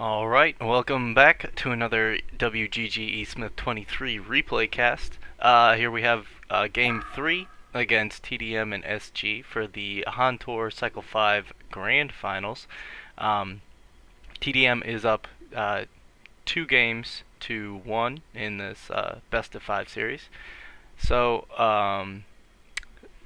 Alright, welcome back to another WGG Smith 23 replay cast. Here we have Game 3 against tdM and SG for the HonTour Cycle 5 Grand Finals. tdM is up 2 games to 1 in this best of 5 series. So,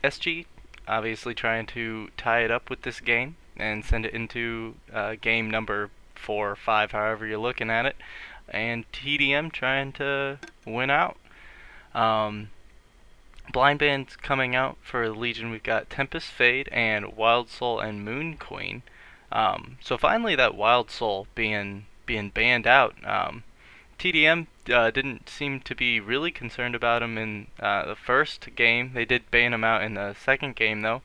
SG obviously trying to tie it up with this game and send it into game number 4 or 5, however you're looking at it, and tdM trying to win out. Blind bands coming out for the Legion. We've got Tempest Fade and Wild Soul and Moon Queen. So finally, that Wild Soul being banned out. tdM didn't seem to be really concerned about him in the first game. They did ban him out in the second game though.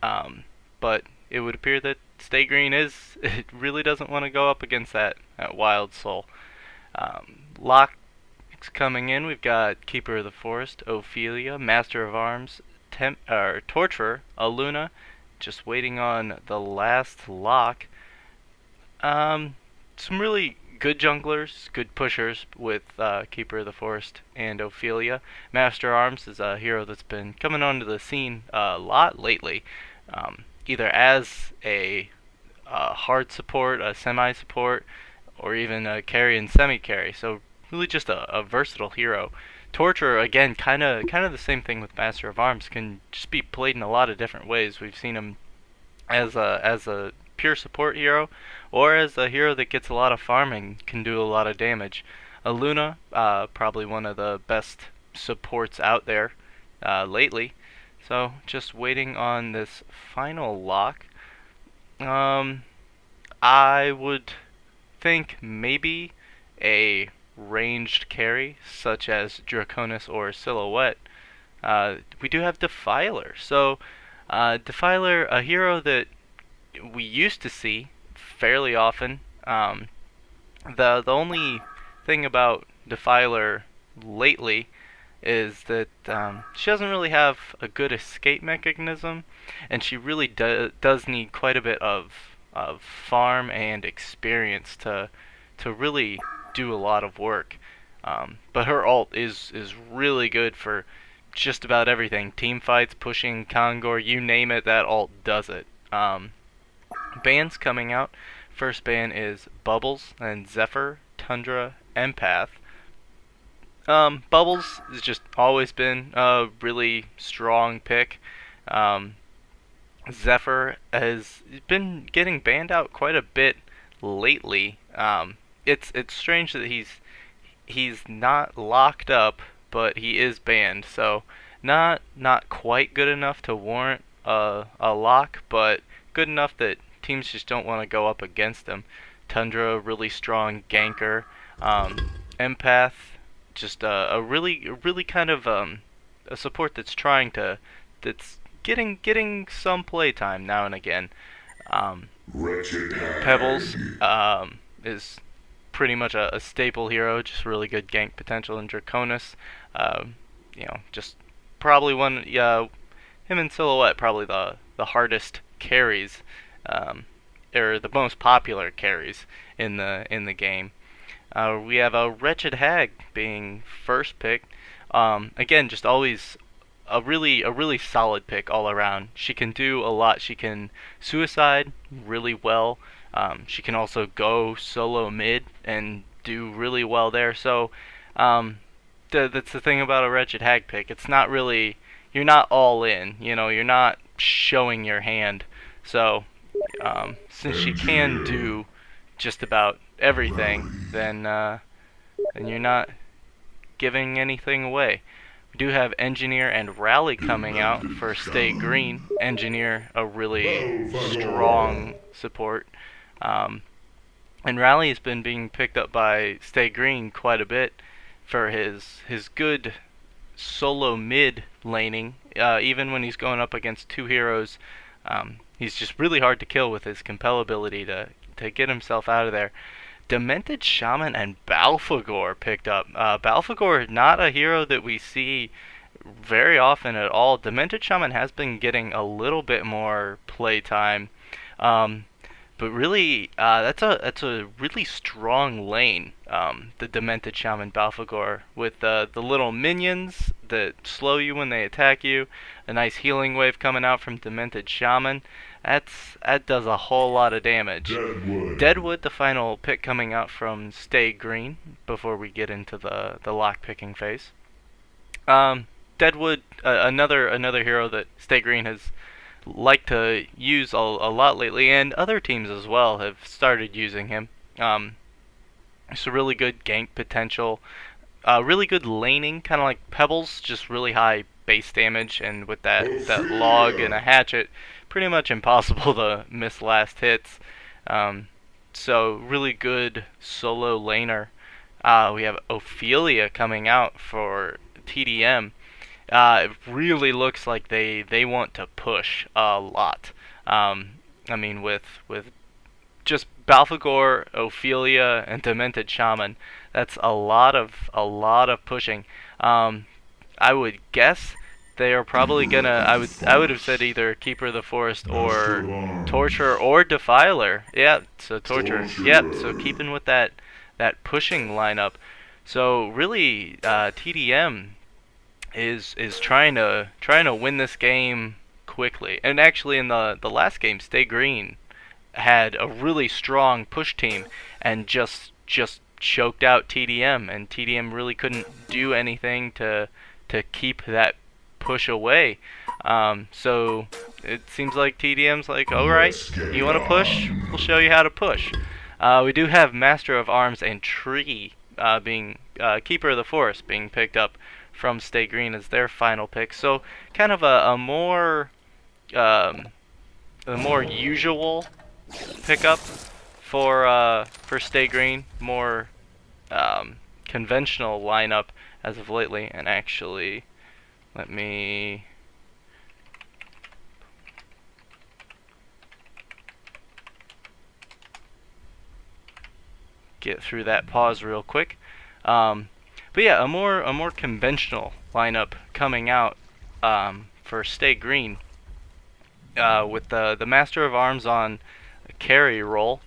But it would appear that Stay Green it really doesn't want to go up against that Wild Soul. Locke's coming in. We've got Keeper of the Forest, Ophelia, Master of Arms, Torturer, Aluna, just waiting on the last lock. Some really good junglers, good pushers with Keeper of the Forest and Ophelia. Master of Arms is a hero that's been coming onto the scene a lot lately. Either as a hard support, a semi-support, or even a carry and semi-carry. So really just a versatile hero. Torturer, again, kind of the same thing with Master of Arms. Can just be played in a lot of different ways. We've seen him as a pure support hero, or as a hero that gets a lot of farming, can do a lot of damage. Aluna, probably one of the best supports out there lately. So just waiting on this final lock. I would think maybe a ranged carry such as Draconis or Silhouette. We do have Defiler. So Defiler, a hero that we used to see fairly often. The only thing about Defiler lately is that she doesn't really have a good escape mechanism, and she really does need quite a bit of farm and experience to really do a lot of work. But her ult is really good for just about everything. Team fights, pushing, Kongor, you name it, that ult does it. Bans coming out. First ban is Bubbles and Zephyr, Tundra, Empath. Bubbles has just always been a really strong pick. Zephyr has been getting banned out quite a bit lately. It's strange that he's not locked up, but he is banned. So not quite good enough to warrant a lock, but good enough that teams just don't want to go up against him. Tundra, really strong ganker. Empath, just a really kind of a support that's getting some playtime now and again. Pebbles is pretty much a staple hero, just really good gank potential. And Draconis, just probably him and Silhouette probably the hardest carries, or the most popular carries in the game. We have a Wretched Hag being first pick. Again, just always a really solid pick all around. She can do a lot. She can suicide really well. She can also go solo mid and do really well there. So that's the thing about a Wretched Hag pick. It's not really, you're not all in. You're not showing your hand. So since she can do just about everything, then you're not giving anything away. We do have Engineer and Rally coming out for Stay Green. Engineer, a really strong support. And Rally has been being picked up by Stay Green quite a bit for his good solo mid laning. Even when he's going up against two heroes, he's just really hard to kill with his compel ability to get himself out of there. Demented Shaman and Balfagor picked up. Balfagor, not a hero that we see very often at all. Demented Shaman has been getting a little bit more playtime. But really, that's a really strong lane. The Demented Shaman Balfagor with the little minions that slow you when they attack you, a nice healing wave coming out from Demented Shaman. That does a whole lot of damage. Deadwood, the final pick coming out from Stay Green before we get into the lock picking phase. Deadwood, another hero that Stay Green has liked to use a lot lately, and other teams as well have started using him. It's a really good gank potential, really good laning, kind of like Pebbles, just really high base damage, and with that log and a hatchet, pretty much impossible to miss last hits. So really good solo laner. We have Ophelia coming out for tdM. It really looks like they want to push a lot. I mean, with just Balfagor, Ophelia, and Demented Shaman, that's a lot of pushing. I would guess they are probably gonna. I would have said either Keeper of the Forest or Torture or Defiler. Yeah, so Torture. Yep. So keeping with that pushing lineup. So really, tdM is trying to win this game quickly. And actually, in the last game, Stay Green had a really strong push team and just choked out tdM, and tdM really couldn't do anything to keep that push away. So it seems like tdM's like, all right, you want to push? We'll show you how to push. We do have Master of Arms and Tree being Keeper of the Forest being picked up from Stay Green as their final pick. So kind of a more usual pickup for Stay Green, more conventional lineup as of lately. And actually, let me get through that pause real quick. But yeah, a more conventional lineup coming out for Stay Green, with the Master of Arms on a carry role,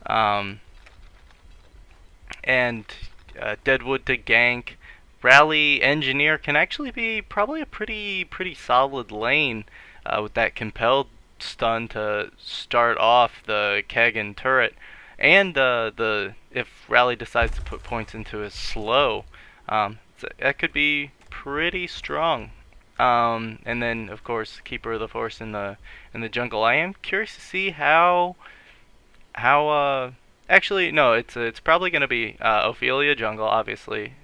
and Deadwood to gank. Rally Engineer can actually be probably a pretty solid lane, with that compelled stun to start off the Kagan turret, and if Rally decides to put points into his slow. So that could be pretty strong. And then of course Keeper of the Forest in the jungle. I am curious to see how actually no, it's probably gonna be Ophelia jungle, obviously,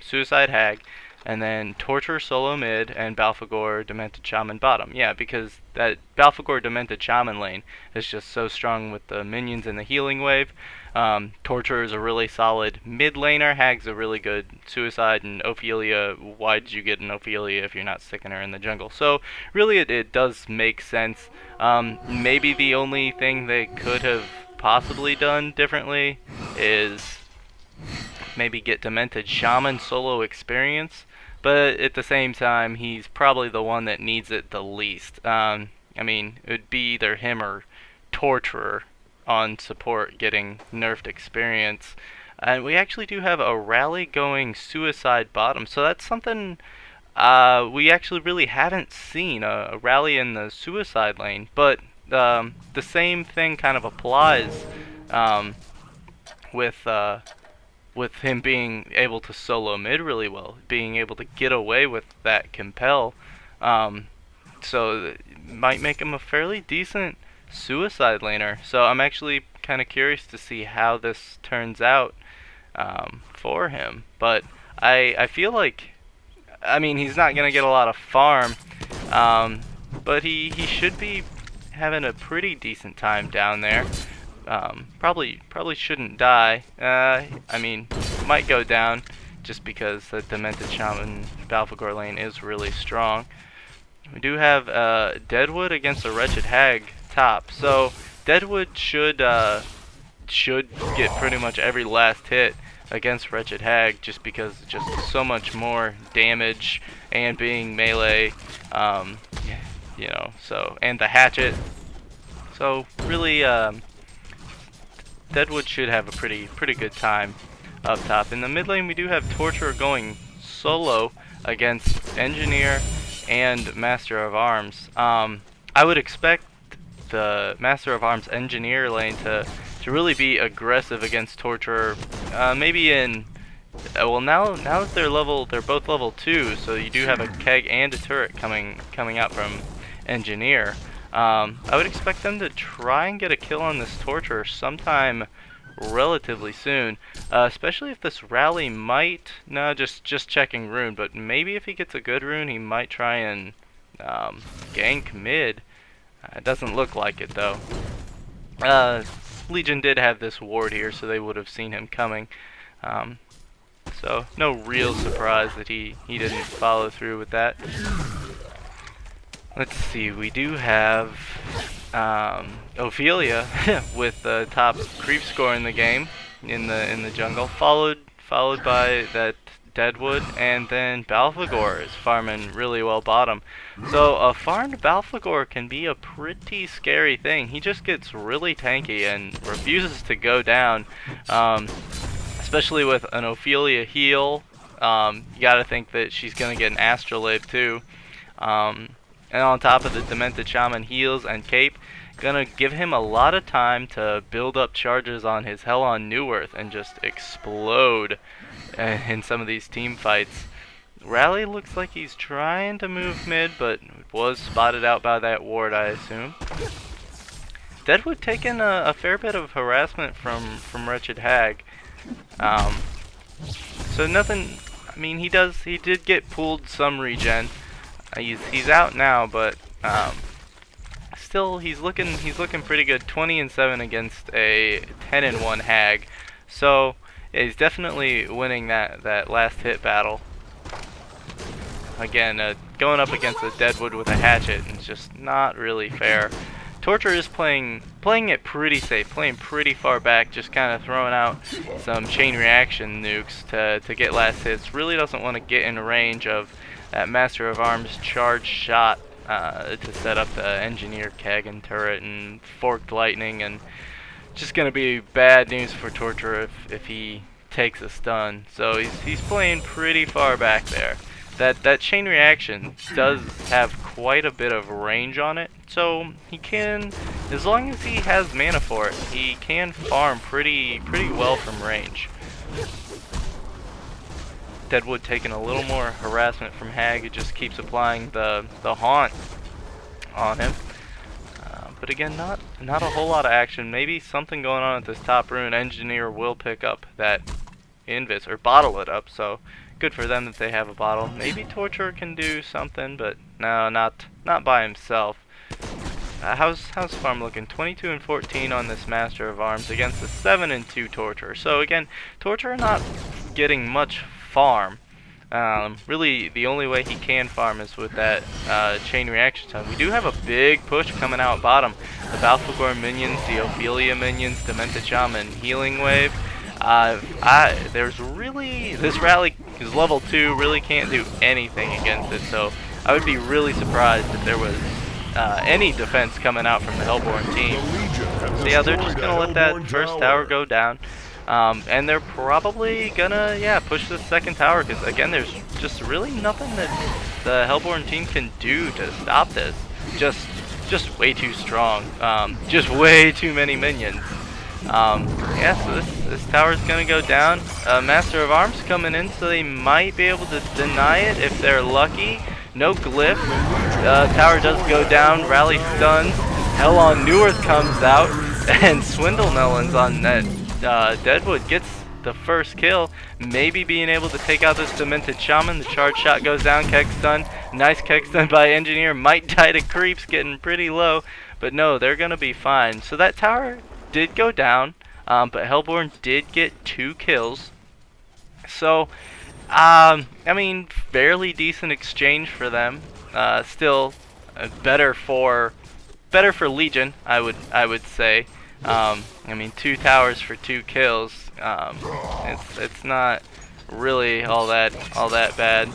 Suicide Hag, and then Torture solo mid, and Balfagor Demented Shaman bottom. Yeah, because that Balfagor Demented Shaman lane is just so strong with the minions and the healing wave. Torture is a really solid mid laner. Hag's a really good suicide, and Ophelia, why did you get an Ophelia if you're not sticking her in the jungle? So really it does make sense. Maybe the only thing they could have possibly done differently is maybe get Demented Shaman solo experience, but at the same time, he's probably the one that needs it the least. I mean, it would be either him or Torturer on support getting nerfed experience. And we actually do have a Rally going Suicide bottom, so that's something we actually really haven't seen, a Rally in the Suicide lane. But the same thing kind of applies with him being able to solo mid really well, being able to get away with that compel. So it might make him a fairly decent suicide laner. So I'm actually kind of curious to see how this turns out for him. But I feel like, I mean, he's not going to get a lot of farm, but he should be having a pretty decent time down there. Probably shouldn't die. I mean, might go down just because the Demented Shaman Balfagor lane is really strong. We do have Deadwood against a Wretched Hag top, so Deadwood should get pretty much every last hit against Wretched Hag, just because just so much more damage and being melee, you know. So, and the hatchet. So really, Deadwood should have a pretty good time up top. In the mid lane, we do have Torturer going solo against Engineer and Master of Arms. I would expect the Master of Arms Engineer lane to really be aggressive against Torturer. Maybe in well, now that they're both level 2, so you do have a keg and a turret coming out from Engineer. I would expect them to try and get a kill on this Torturer sometime relatively soon, especially if this rally might, no, just checking rune, but maybe if he gets a good rune, he might try and gank mid. It doesn't look like it though. Legion did have this ward here, so they would have seen him coming. So no real surprise that he didn't follow through with that. Let's see, we do have Ophelia with the top creep score in the game in the jungle, followed by that Deadwood, and then Balfagor is farming really well bottom. So a farmed Balfagor can be a pretty scary thing. He just gets really tanky and refuses to go down, especially with an Ophelia heal. You gotta think that she's gonna get an Astrolabe too. And on top of the Demented Shaman heals and cape, gonna give him a lot of time to build up charges on his Hell on New Earth and just explode in some of these team fights. Rally looks like he's trying to move mid, but was spotted out by that ward, I assume. Deadwood taking a fair bit of harassment from Wretched Hag. So nothing. I mean, he did get pulled some regen. He's out now, but still he's looking pretty good. 20-7 against a 10-1 Hag. So yeah, he's definitely winning that last hit battle. Again, going up against a Deadwood with a hatchet is just not really fair. Torture is playing it pretty safe, playing pretty far back, just kind of throwing out some chain reaction nukes to get last hits. Really doesn't want to get in range of that Master of Arms charge shot to set up the Engineer keg and turret and forked lightning, and just gonna be bad news for Torture if he takes a stun. So he's playing pretty far back there. That chain reaction does have quite a bit of range on it, so he can, as long as he has mana for it, he can farm pretty well from range. Deadwood taking a little more harassment from Hag, who just keeps applying the haunt on him. But again, not a whole lot of action. Maybe something going on at this top rune. Engineer will pick up that invis, or bottle it up, so good for them that they have a bottle. Maybe Torture can do something, but no, not by himself. How's farm looking? 22-14 on this Master of Arms against the 7-2 Torture. So again, Torture not getting much farm. Really, the only way he can farm is with that chain reaction time. We do have a big push coming out bottom. The Balfagor minions, the Ophelia minions, Demented Shaman healing wave. There's really, this rally is level 2, really can't do anything against it, so I would be really surprised if there was any defense coming out from the Hellborn team. So yeah, they're just gonna let that first tower go down, and they're probably gonna, yeah, push the second tower, because again, there's just really nothing that the Hellborn team can do to stop this. Just way too strong, just way too many minions. Yeah, so this tower's gonna go down. Master of Arms coming in, so they might be able to deny it if they're lucky. No glyph. Tower does go down. Rally stuns. Hell on New Earth comes out, and Swindle Melons on that Deadwood gets the first kill. Maybe being able to take out this Demented Shaman. The charge shot goes down. Keg stun. Nice keg stun by Engineer. Might die to creeps, getting pretty low, but no, they're gonna be fine. So that tower did go down, but Hellborn did get 2 kills. So, I mean, fairly decent exchange for them. Still, better for Legion, I would say. I mean, 2 towers for 2 kills. It's not really all that bad.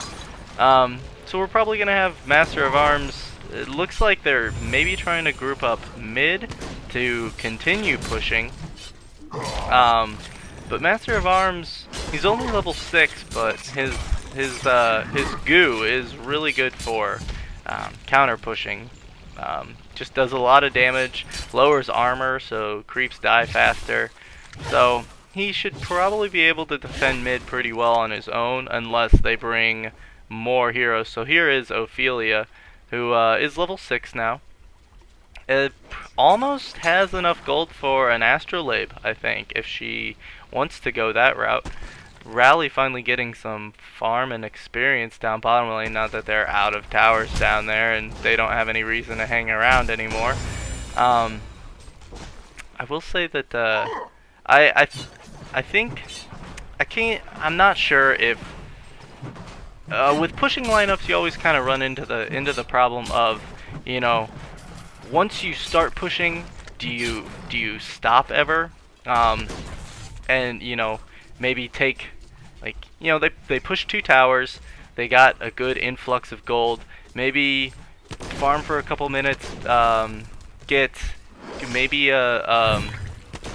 So we're probably gonna have Master of Arms. It looks like they're maybe trying to group up mid to continue pushing. But Master of Arms, he's only level 6, but his goo is really good for counter pushing. Just does a lot of damage, lowers armor, so creeps die faster. So he should probably be able to defend mid pretty well on his own, unless they bring more heroes. So here is Ophelia, who is level 6 now. It almost has enough gold for an Astrolabe, I think, if she wants to go that route. Rally finally getting some farm and experience down bottom lane, now that they're out of towers down there and they don't have any reason to hang around anymore. I will say that I think I'm not sure if with pushing lineups you always kind of run into the problem of, you know, once you start pushing, do you stop ever? And you know, maybe take, like, you know, they push 2 towers, they got a good influx of gold, maybe farm for a couple minutes, get maybe a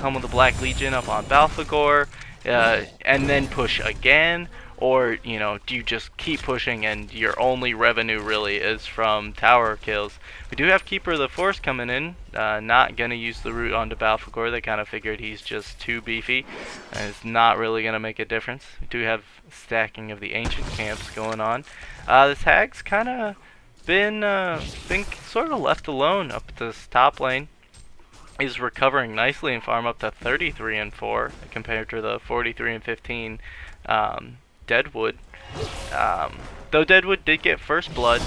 Helm of the Black Legion up on Balfagor, and then push again. Or, you know, do you just keep pushing and your only revenue really is from tower kills? We do have Keeper of the Forest coming in, not going to use the route onto Balfagor. They kind of figured he's just too beefy, and it's not really going to make a difference. We do have stacking of the ancient camps going on. This Hag's kind of been sort of left alone up at this top lane. He's recovering nicely and farm up to 33 and 4 compared to the 43 and 15 Deadwood. Though Deadwood did get first blood,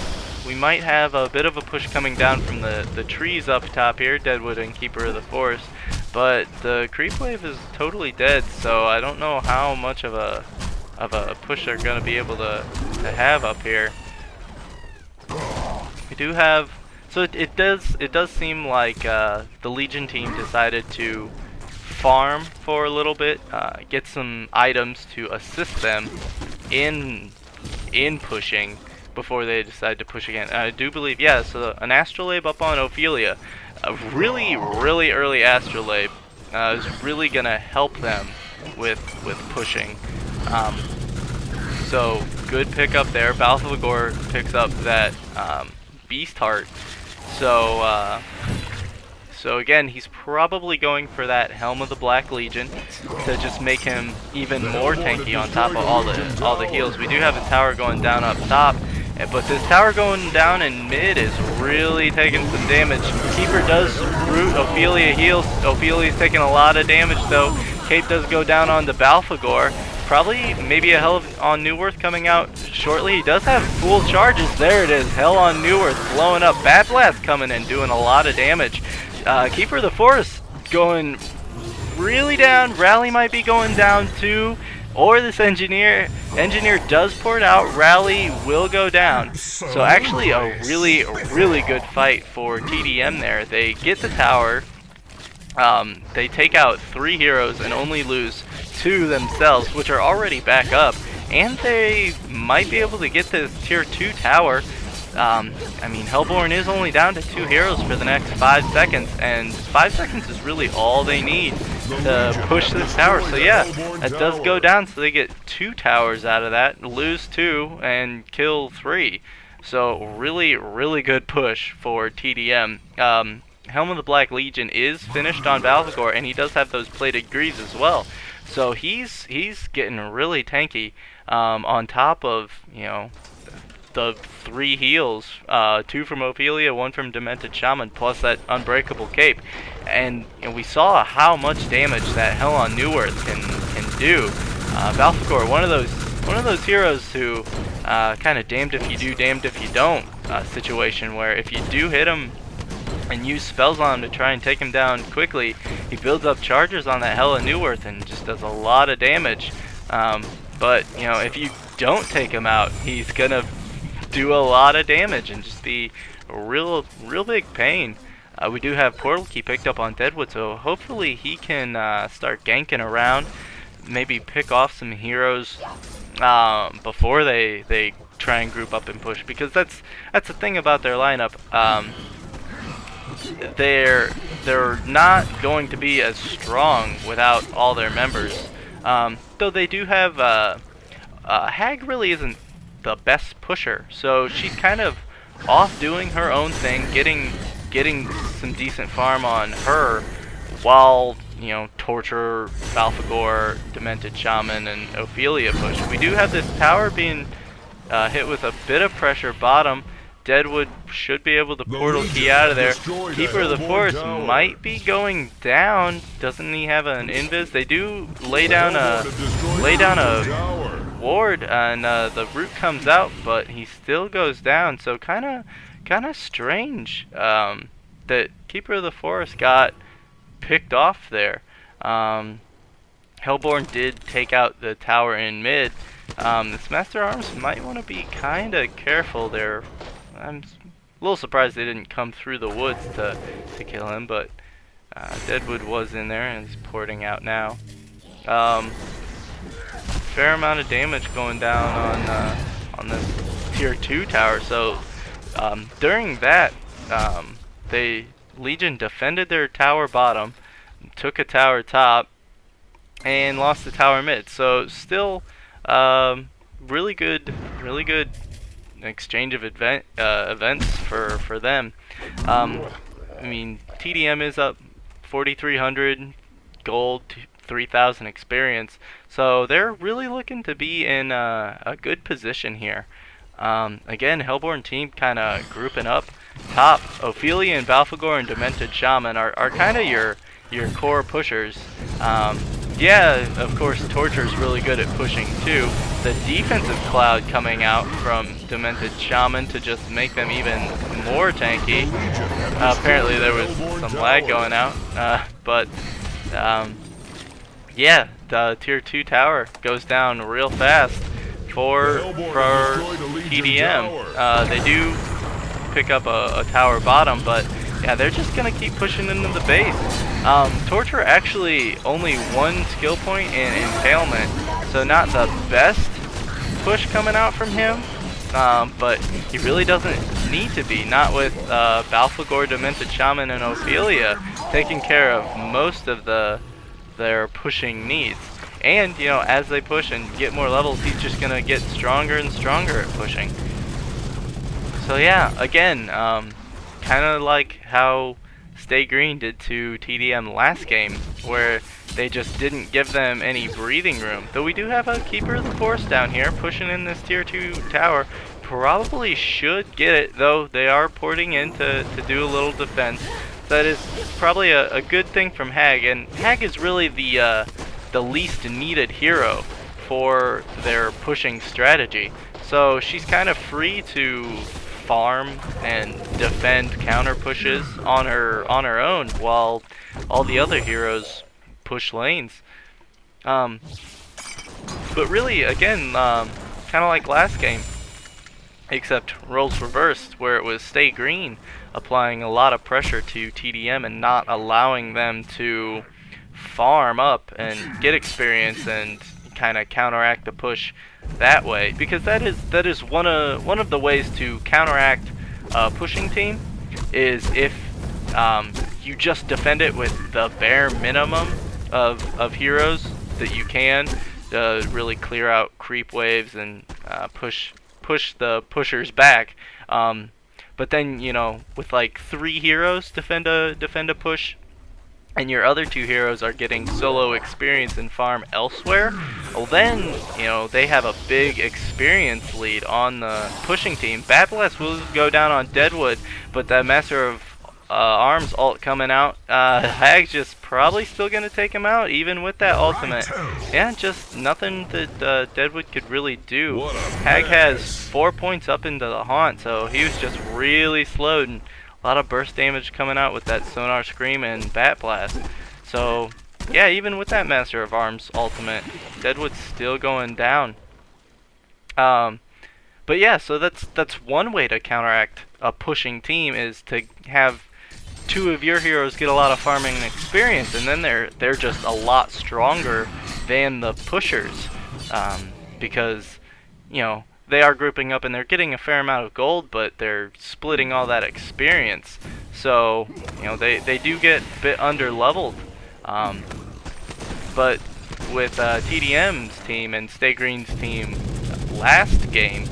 we might have a bit of a push coming down from the trees up top here, Deadwood and Keeper of the Forest. But the creep wave is totally dead, so I don't know how much of a push they're going to be able to have up here. We do have, so it does seem like the Legion team decided to farm for a little bit, get some items to assist them in pushing before they decide to push again. I do believe, yeah, so an Astrolabe up on Ophelia, a really early Astrolabe, is really gonna help them with pushing. So good pickup there. Balfagor picks up that Beast Heart. So again, he's probably going for that Helm of the Black Legion to just make him even more tanky on top of all the heals. We do have a tower going down up top, but this tower going down in mid is really taking some damage. Keeper does root Ophelia heals. Ophelia's taking a lot of damage though. Cape does go down on the Balfagor. Probably maybe a Hell on Neworth coming out shortly. He does have full charges. There it is. Hell on Neworth blowing up. Bad Blast coming in, doing a lot of damage. Keeper of the Forest going really down. Rally might be going down too. Or this Engineer does port out. Rally will go down. So actually a really good fight for tdM there. They get the tower. They take out 3 heroes and only lose 2 themselves, which are already back up. And they might be able to get this tier 2 tower. I mean, Hellborn is only down to 2 heroes for the next 5 seconds, and 5 seconds is really all they need to push this tower. So yeah, that does go down, so they get 2 towers out of that, lose 2, and kill 3. So really good push for tdM. Helm of the Black Legion is finished on Balfagor, and he does have those plated greaves as well. So he's getting really tanky, on top of, you know, the 3 heals, 2 from Ophelia, 1 from Demented Shaman, plus that Unbreakable Cape. And we saw how much damage that Hell on Neworth can do. Balfagor, one of those heroes who kind of damned if you do, damned if you don't situation, where if you do hit him and use spells on him to try and take him down quickly, he builds up charges on that Hell of Neworth and just does a lot of damage. But you know, if you don't take him out, he's gonna do a lot of damage and just be a real big pain. We do have Portal Key picked up on Deadwood, so hopefully he can start ganking around, maybe pick off some heroes before they try and group up and push, because that's the thing about their lineup. they're not going to be as strong without all their members. Though they do have Hag really isn't the best pusher, so she's kind of off doing her own thing, getting some decent farm on her, while Torture, Balfagor, Demented Shaman, and Ophelia push. We do have this tower being hit with a bit of pressure bottom. Deadwood should be able to portal key out of there. Keeper of the Forest might be going down. Doesn't he have an invis? They do lay down a ward, and the root comes out, but he still goes down. So kind of strange that Keeper of the Forest got picked off there. Hellborn did take out the tower in mid. This Master Arms might want to be kind of careful there. I'm a little surprised they didn't come through the woods to kill him, but Deadwood was in there and is porting out now. Fair amount of damage going down on this tier 2 tower. So during that, Legion defended their tower bottom, took a tower top, and lost the tower mid. So still really good exchange of events for them. I mean, tdM is up 4,300 gold, 3,000 experience, so they're really looking to be in a good position here. Again, Hellborn team kind of grouping up top. Ophelia and Balfagor and Demented Shaman are kind of your core pushers. Yeah, of course, Torture's really good at pushing too. The defensive cloud coming out from Demented Shaman to just make them even more tanky. Apparently there was some lag going out, but yeah, the tier 2 tower goes down real fast for tdM. They do pick up a tower bottom, but yeah, they're just gonna keep pushing into the base. Torture actually only 1 skill point in Impalement, so not the best push coming out from him, but he really doesn't need to be, not with Balfagor, Demented Shaman, and Ophelia taking care of most of their pushing needs. And, as they push and get more levels, he's just gonna get stronger and stronger at pushing. So yeah, again, kind of like how Stay Green did to tdM last game, where they just didn't give them any breathing room. Though we do have a Keeper of the Forest down here pushing in this tier 2 tower. Probably should get it, though they are porting in to do a little defense. That is probably a good thing from Hag, and Hag is really the least needed hero for their pushing strategy. So she's kind of free to farm and defend counter pushes on her own, while all the other heroes push lanes. But really, again, kind of like last game, except roles reversed, where it was Stay Green applying a lot of pressure to tdM and not allowing them to farm up and get experience and kind of counteract the push that way, because that is one of the ways to counteract a pushing team, is if you just defend it with the bare minimum of heroes that you can to really clear out creep waves and push the pushers back. But then with like 3 heroes defend a push, and your other 2 heroes are getting solo experience and farm elsewhere, well then, they have a big experience lead on the pushing team. Bat Blast will go down on Deadwood, but that Master of Arms ult coming out, Hag's just probably still gonna take him out, even with that ultimate. Yeah, just nothing that Deadwood could really do. Hag has 4 points up into the Haunt, so he was just really slowed, and a lot of burst damage coming out with that Sonar Scream and Bat Blast. So yeah, even with that Master of Arms ultimate, Deadwood's still going down. But yeah, so that's one way to counteract a pushing team, is to have 2 of your heroes get a lot of farming and experience, and then they're just a lot stronger than the pushers, because they are grouping up and they're getting a fair amount of gold, but they're splitting all that experience. So, you know, they do get a bit under leveled. But with tdM's team and Stay Green's team last game,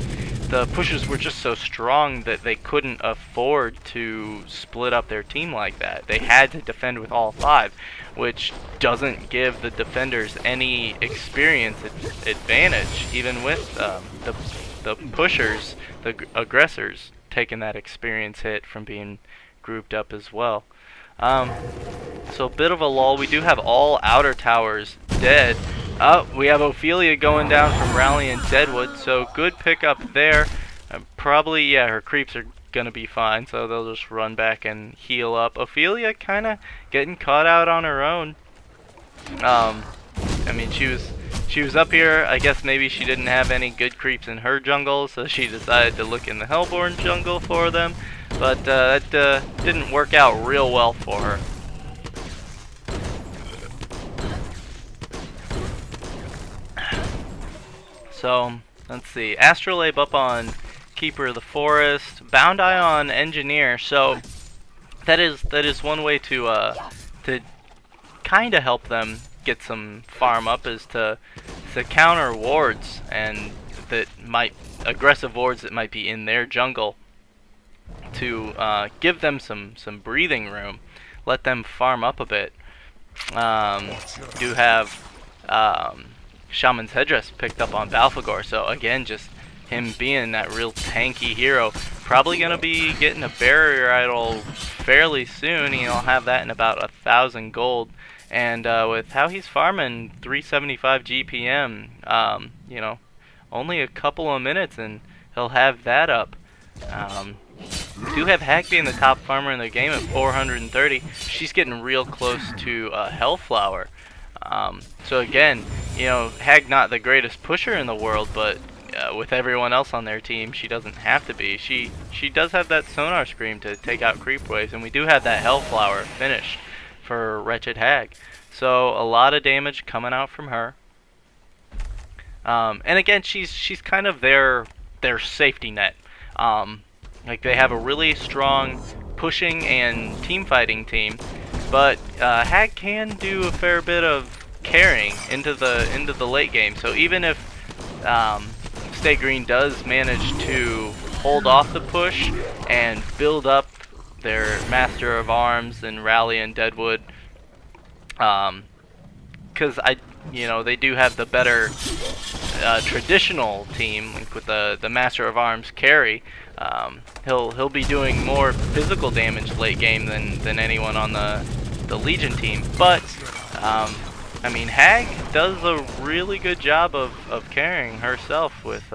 the pushes were just so strong that they couldn't afford to split up their team like that. They had to defend with all 5, which doesn't give the defenders any experience advantage, even with the pushers, the aggressors, taking that experience hit from being grouped up as well. So a bit of a lull. We do have all outer towers dead. We have Ophelia going down from Rally and Deadwood, so good pickup there. Probably, yeah, her creeps are gonna be fine, so they'll just run back and heal up. Ophelia kind of getting caught out on her own. I mean, she was up here. I guess maybe she didn't have any good creeps in her jungle, so she decided to look in the Hellborn jungle for them. But that didn't work out real well for her. So, let's see. Astrolabe up on Keeper of the Forest. Bound Eye on Engineer. So, that is one way to kind of help them get some farm up, is to counter wards and aggressive wards that might be in their jungle, to give them some breathing room, let them farm up a bit. Do have Shaman's Headdress picked up on Balfagor, so again, just him being that real tanky hero. Probably gonna be getting a barrier idol fairly soon. He'll have that in about 1,000 gold, and with how he's farming 375 GPM, you know, only a couple of minutes and he'll have that up. Do have Hag being the top farmer in the game at 430. She's getting real close to Hellflower. So again, you know, Hag not the greatest pusher in the world, but with everyone else on their team, she doesn't have to be. She does have that Sonar Scream to take out creep waves, and we do have that Hellflower finished for Wretched Hag. So a lot of damage coming out from her. And again, she's kind of their safety net. Like, they have a really strong pushing and team fighting team, but Hag can do a fair bit of carrying into the late game. So even if Stay Green does manage to hold off the push and build up their Master of Arms and Rally and Deadwood, because they do have the better traditional team, like with the Master of Arms carry. He'll be doing more physical damage late game than anyone on the Legion team. But I mean, Hag does a really good job of carrying herself with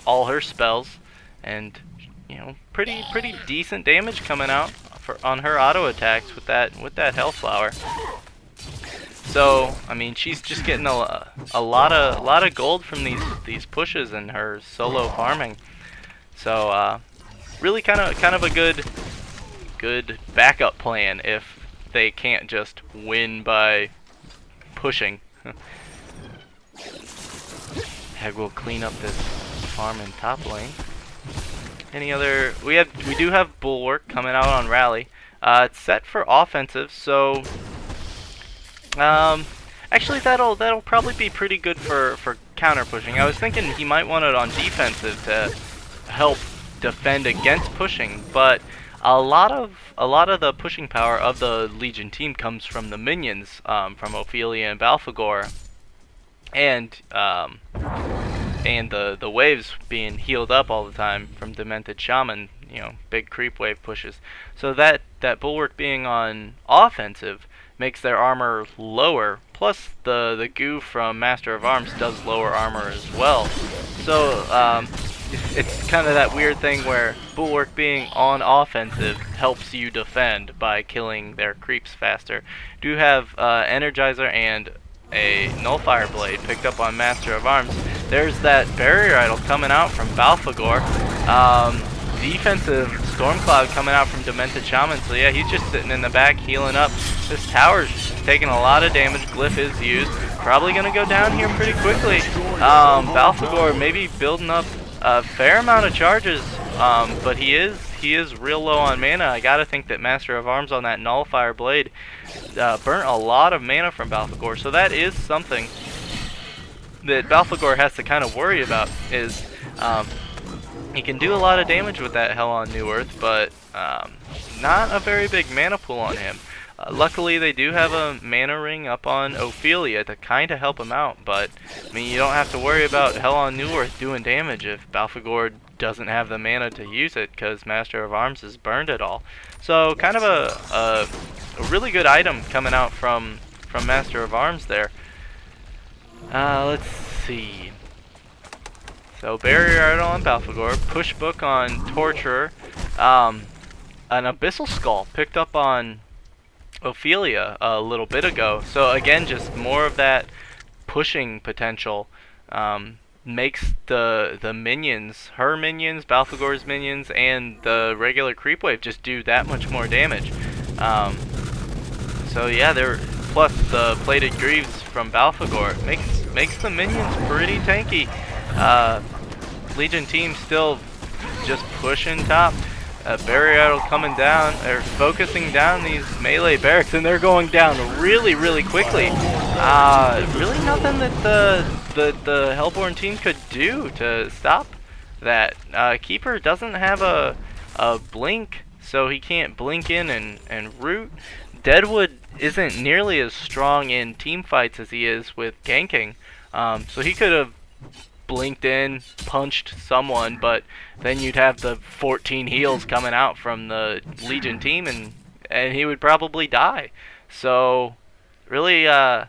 all her spells, and you know, pretty decent damage coming out on her auto attacks with that Hellflower. So I mean, she's just getting a lot of gold from these pushes and her solo farming. So really kind of a good backup plan if they can't just win by pushing. Hag will clean up this farm in top lane. Any other? We do have Bulwark coming out on Rally. It's set for offensive, so actually that'll probably be pretty good for counter pushing. I was thinking he might want it on defensive to help defend against pushing, but a lot of the pushing power of the Legion team comes from the minions, from Ophelia and Balfagor, and the waves being healed up all the time from Demented Shaman, you know, big creep wave pushes. So that Bulwark being on offensive makes their armor lower, plus the goo from Master of Arms does lower armor as well. So it's kind of that weird thing where Bulwark being on offensive helps you defend by killing their creeps faster. Do have Energizer and a Nullfire Blade picked up on Master of Arms. There's that barrier idol coming out from Balfagor. Defensive Stormcloud coming out from Demented Shaman. So yeah, he's just sitting in the back healing up. This tower's taking a lot of damage. Glyph is used. Probably gonna go down here pretty quickly. Balfagor maybe building up a fair amount of charges but he is real low on mana. I gotta think that Master of Arms on that Nullifier Blade burnt a lot of mana from Balthagor, so that is something that Balthagor has to kind of worry about. Is he can do a lot of damage with that Hell on New Earth, but not a very big mana pool on him. Luckily, they do have a mana ring up on Ophelia to kind of help him out, but I mean, you don't have to worry about Hell on New Earth doing damage if Balthagor doesn't have the mana to use it, because Master of Arms has burned it all. So, kind of a really good item coming out from Master of Arms there. Let's see. So, Barrier Idol on Balthagor, Push Book on Torturer, an Abyssal Skull picked up on Ophelia a little bit ago. So again, just more of that pushing potential makes the minions, her minions, Balthagor's minions, and the regular creep wave just do that much more damage. So yeah, plus the Plated Greaves from Balthagor makes the minions pretty tanky. Legion team still just pushing top. Barrier Idol coming down, or focusing down these melee barracks, and they're going down really, really quickly. Really nothing that the Hellborn team could do to stop that. Keeper doesn't have a blink, so he can't blink in and root. Deadwood isn't nearly as strong in team fights as he is with ganking, so he could have blinked in, punched someone, but then you'd have the 14 heals coming out from the Legion team, and he would probably die. So really, yeah,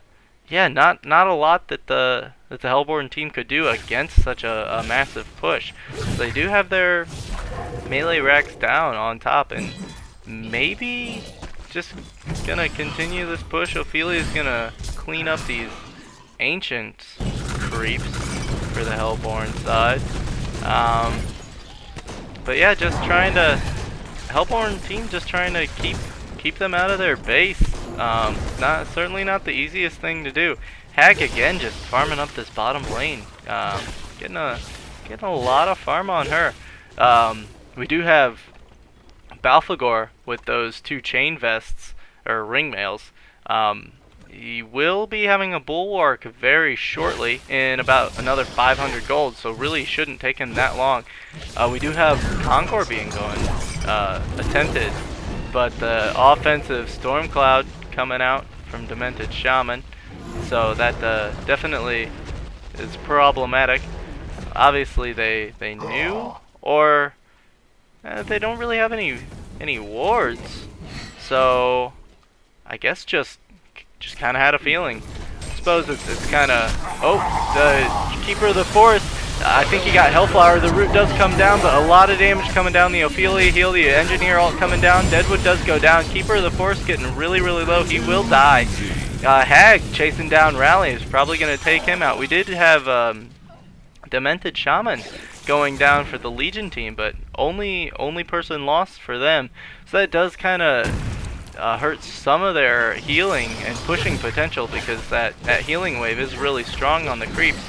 not a lot that the Hellborn team could do against such a massive push. So they do have their melee racks down on top, and maybe just gonna continue this push. Ophelia's gonna clean up these ancient creeps for the Hellborn side. But yeah, just trying to Hellborn team just trying to keep them out of their base. Certainly not the easiest thing to do. Hag again just farming up this bottom lane. Getting a lot of farm on her. We do have Balthagor with those 2 chain vests or ring mails. He will be having a bulwark very shortly in about another 500 gold, so really shouldn't take him that long. We do have Concord being attempted, but the offensive Storm Cloud coming out from Demented Shaman, so that definitely is problematic. Obviously they knew, or they don't really have any wards, so I guess just kind of had a feeling. I suppose it's kind of... Oh, the Keeper of the Forest. I think he got Hellflower. The root does come down, but a lot of damage coming down. The Ophelia heal, the Engineer ult coming down. Deadwood does go down. Keeper of the Forest getting really, really low. He will die. Hag chasing down Rally is probably going to take him out. We did have Demented Shaman going down for the Legion team, but only person lost for them. So that does kind of hurts some of their healing and pushing potential, because that healing wave is really strong on the creeps.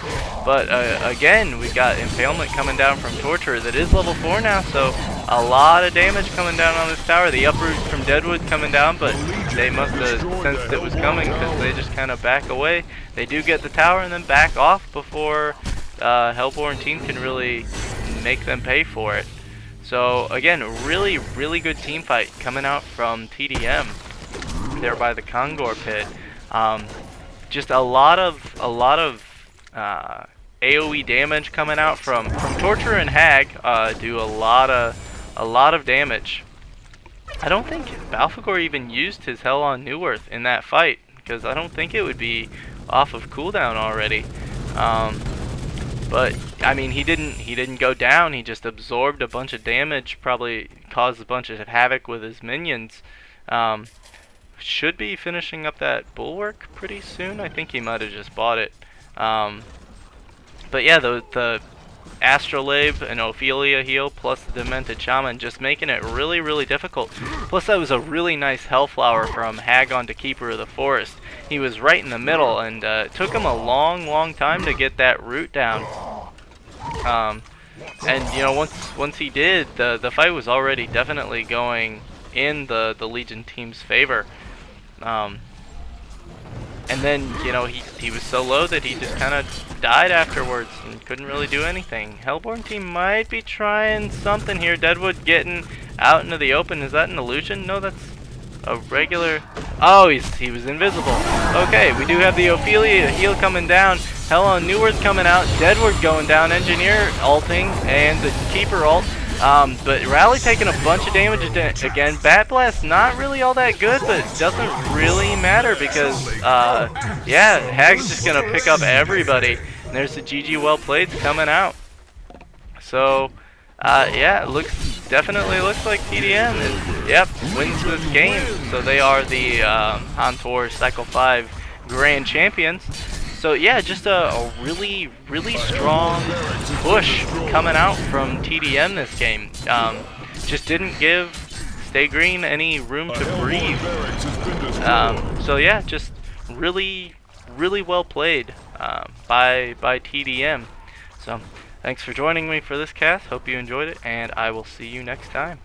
But again, we've got Impalement coming down from Torturer that is level 4 now, so a lot of damage coming down on this tower. The uproot from Deadwood coming down, but they must have sensed it was coming, because they just kind of back away. They do get the tower and then back off before Hellborn team can really make them pay for it. So again, really, really good team fight coming out from tdM there by the Kongor pit. Just a lot of AOE damage coming out from Torturer and Hag. Do a lot of damage. I don't think Balthagor even used his Hell on New Earth in that fight, because I don't think it would be off of cooldown already. But I mean, he didn't go down. He just absorbed a bunch of damage, probably caused a bunch of havoc with his minions. Should be finishing up that bulwark pretty soon. I think he might have just bought it. But yeah, the Astrolabe and Ophelia heal plus the Demented Shaman just making it really, really difficult. Plus that was a really nice Hellflower from Hag onto Keeper of the Forest. He was right in the middle, and it took him a long time to get that root down. And you know, once he did, the fight was already definitely going in the Legion team's favor. Um, and then, you know, he was so low that he just kind of died afterwards and couldn't really do anything. Hellborn team might be trying something here. Deadwood getting out into the open. Is that an illusion? No, that's a regular... Oh, he was invisible. Okay, we do have the Ophelia heal coming down. Hell on Neward's coming out. Deadwood going down. Engineer ulting. And the Keeper ult. But Rally taking a bunch of damage again. Bat Blast not really all that good, but doesn't really matter because, yeah, Hag's just going to pick up everybody. And there's the GG well played coming out. So, yeah, definitely looks like tdM is, yep, wins this game. So they are the HonTour Cycle 5 Grand Champions. So yeah, just a really, really strong push coming out from tdM this game. Just didn't give Stay Green any room to breathe. So yeah, just really, really well played by tdM. So thanks for joining me for this cast. Hope you enjoyed it, and I will see you next time.